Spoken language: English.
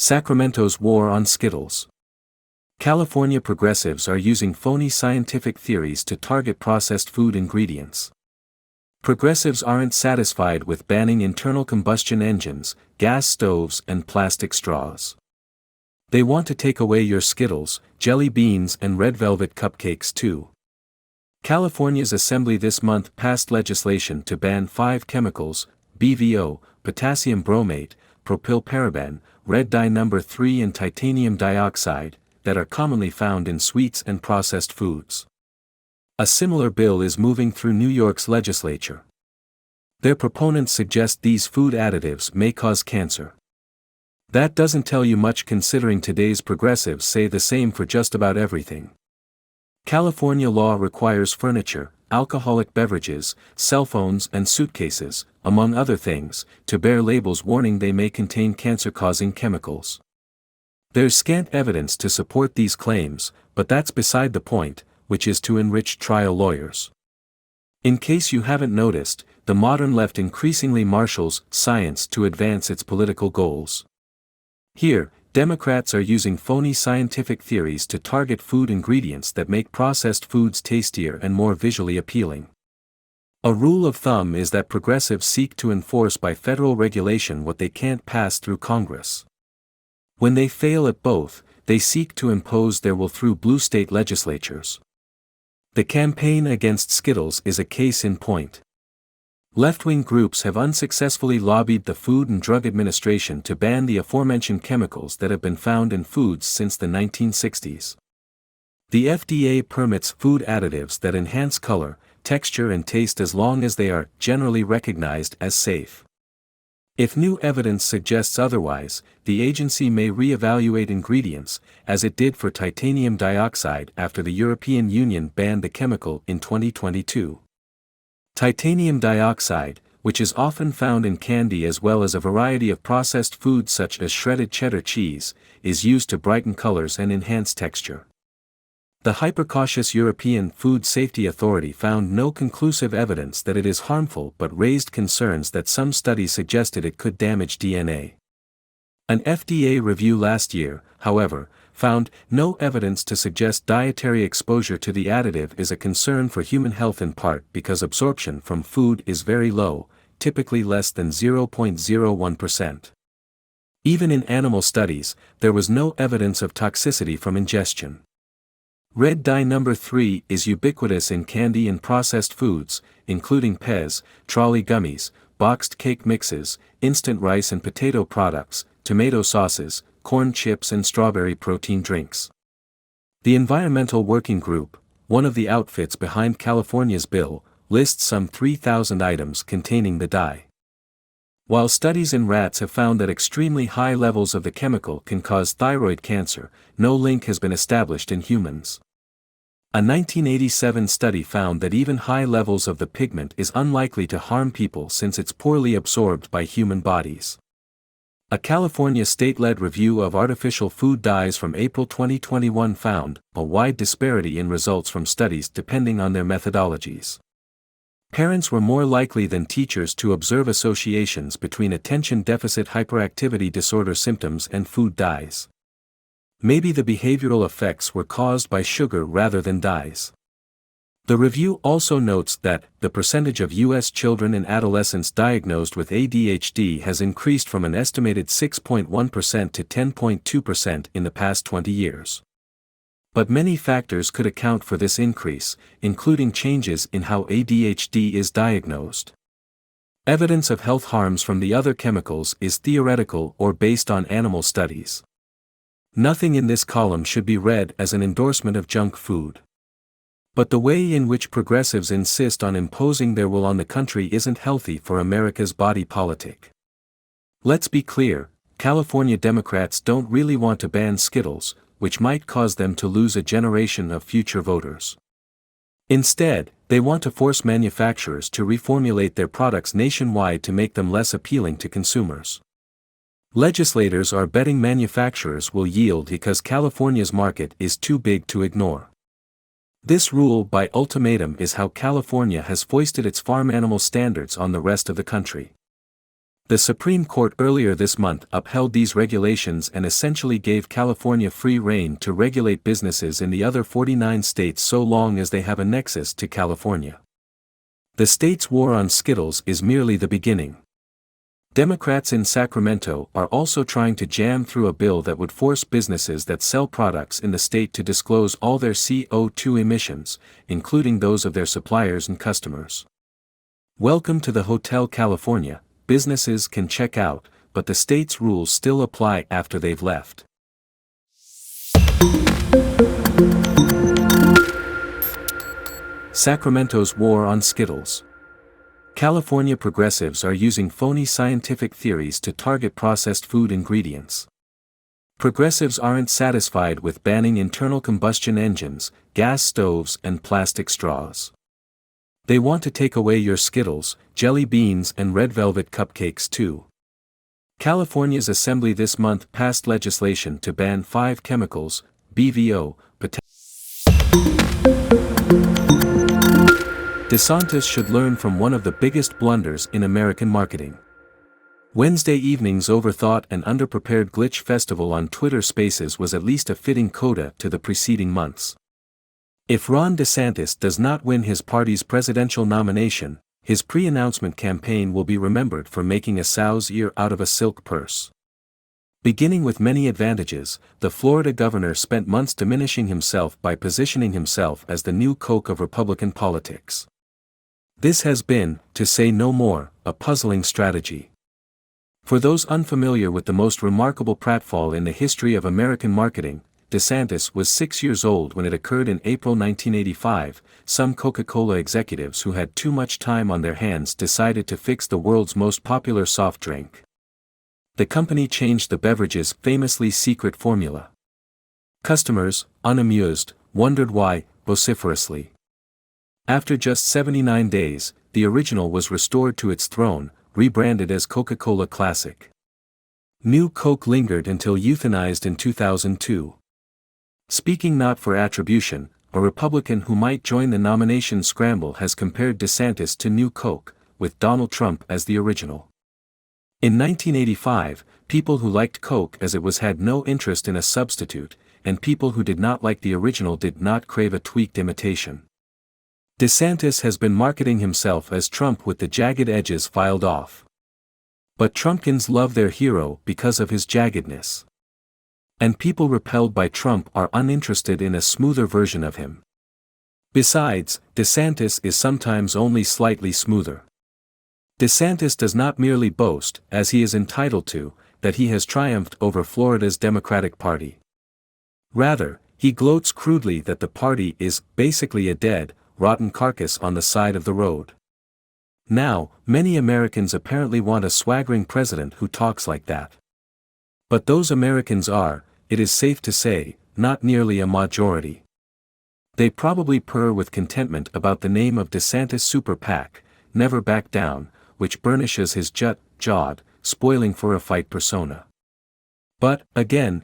Sacramento's war on Skittles. California progressives are using phony scientific theories to target processed food ingredients. Progressives aren't satisfied with banning internal combustion engines, gas stoves, and plastic straws. They want to take away your Skittles, jelly beans, and red velvet cupcakes too. California's Assembly this month passed legislation to ban 5 chemicals: BVO, potassium bromate, propylparaben, red dye number 3, and titanium dioxide, that are commonly found in sweets and processed foods. A similar bill is moving through New York's legislature. Their proponents suggest these food additives may cause cancer. That doesn't tell you much, considering today's progressives say the same for just about everything. California law requires furniture, alcoholic beverages, cell phones, and suitcases, among other things, to bear labels warning they may contain cancer-causing chemicals. There's scant evidence to support these claims, but that's beside the point, which is to enrich trial lawyers. In case you haven't noticed, the modern left increasingly marshals science to advance its political goals. Here, Democrats are using phony scientific theories to target food ingredients that make processed foods tastier and more visually appealing. A rule of thumb is that progressives seek to enforce by federal regulation what they can't pass through Congress. When they fail at both, they seek to impose their will through blue state legislatures. The campaign against Skittles is a case in point. Left-wing groups have unsuccessfully lobbied the Food and Drug Administration to ban the aforementioned chemicals that have been found in foods since the 1960s. The FDA permits food additives that enhance color, texture, and taste as long as they are generally recognized as safe. If new evidence suggests otherwise, the agency may re-evaluate ingredients, as it did for titanium dioxide after the European Union banned the chemical in 2022. Titanium dioxide, which is often found in candy as well as a variety of processed foods such as shredded cheddar cheese, is used to brighten colors and enhance texture. The hyper-cautious European Food Safety Authority found no conclusive evidence that it is harmful, but raised concerns that some studies suggested it could damage DNA. An FDA review last year, however, found no evidence to suggest dietary exposure to the additive is a concern for human health, in part because absorption from food is very low, typically less than 0.01%. Even in animal studies, there was no evidence of toxicity from ingestion. Red dye number 3 is ubiquitous in candy and processed foods, including Pez, trolley gummies, boxed cake mixes, instant rice and potato products, tomato sauces, corn chips, and strawberry protein drinks. The Environmental Working Group, one of the outfits behind California's bill, lists some 3,000 items containing the dye. While studies in rats have found that extremely high levels of the chemical can cause thyroid cancer, no link has been established in humans. A 1987 study found that even high levels of the pigment is unlikely to harm people since it's poorly absorbed by human bodies. A California state-led review of artificial food dyes from April 2021 found a wide disparity in results from studies depending on their methodologies. Parents were more likely than teachers to observe associations between attention deficit hyperactivity disorder symptoms and food dyes. Maybe the behavioral effects were caused by sugar rather than dyes. The review also notes that the percentage of U.S. children and adolescents diagnosed with ADHD has increased from an estimated 6.1% to 10.2% in the past 20 years. But many factors could account for this increase, including changes in how ADHD is diagnosed. Evidence of health harms from the other chemicals is theoretical or based on animal studies. Nothing in this column should be read as an endorsement of junk food. But the way in which progressives insist on imposing their will on the country isn't healthy for America's body politic. Let's be clear, California Democrats don't really want to ban Skittles, which might cause them to lose a generation of future voters. Instead, they want to force manufacturers to reformulate their products nationwide to make them less appealing to consumers. Legislators are betting manufacturers will yield because California's market is too big to ignore. This rule by ultimatum is how California has foisted its farm animal standards on the rest of the country. The Supreme Court earlier this month upheld these regulations and essentially gave California free rein to regulate businesses in the other 49 states so long as they have a nexus to California. The state's war on Skittles is merely the beginning. Democrats in Sacramento are also trying to jam through a bill that would force businesses that sell products in the state to disclose all their CO2 emissions, including those of their suppliers and customers. Welcome to the Hotel California. Businesses can check out, but the state's rules still apply after they've left. Sacramento's war on Skittles. California progressives are using phony scientific theories to target processed food ingredients. Progressives aren't satisfied with banning internal combustion engines, gas stoves, and plastic straws. They want to take away your Skittles, jelly beans, and red velvet cupcakes too. California's Assembly this month passed legislation to ban 5 chemicals, BVO, DeSantis should learn from one of the biggest blunders in American marketing. Wednesday evening's overthought and underprepared glitch festival on Twitter Spaces was at least a fitting coda to the preceding months. If Ron DeSantis does not win his party's presidential nomination, his pre-announcement campaign will be remembered for making a sow's ear out of a silk purse. Beginning with many advantages, the Florida governor spent months diminishing himself by positioning himself as the new Coke of Republican politics. This has been, to say no more, a puzzling strategy. For those unfamiliar with the most remarkable pratfall in the history of American marketing, DeSantis was 6 years old when it occurred in April 1985. Some Coca-Cola executives who had too much time on their hands decided to fix the world's most popular soft drink. The company changed the beverage's famously secret formula. Customers, unamused, wondered why, vociferously. After just 79 days, the original was restored to its throne, rebranded as Coca-Cola Classic. New Coke lingered until euthanized in 2002. Speaking not for attribution, a Republican who might join the nomination scramble has compared DeSantis to New Coke, with Donald Trump as the original. In 1985, people who liked Coke as it was had no interest in a substitute, and people who did not like the original did not crave a tweaked imitation. DeSantis has been marketing himself as Trump with the jagged edges filed off. But Trumpkins love their hero because of his jaggedness. And people repelled by Trump are uninterested in a smoother version of him. Besides, DeSantis is sometimes only slightly smoother. DeSantis does not merely boast, as he is entitled to, that he has triumphed over Florida's Democratic Party. Rather, he gloats crudely that the party is basically a dead, rotten carcass on the side of the road. Now, many Americans apparently want a swaggering president who talks like that. But those Americans are, it is safe to say, not nearly a majority. They probably purr with contentment about the name of DeSantis Super PAC, Never Back Down, which burnishes his jawed, spoiling for a fight persona. But, again,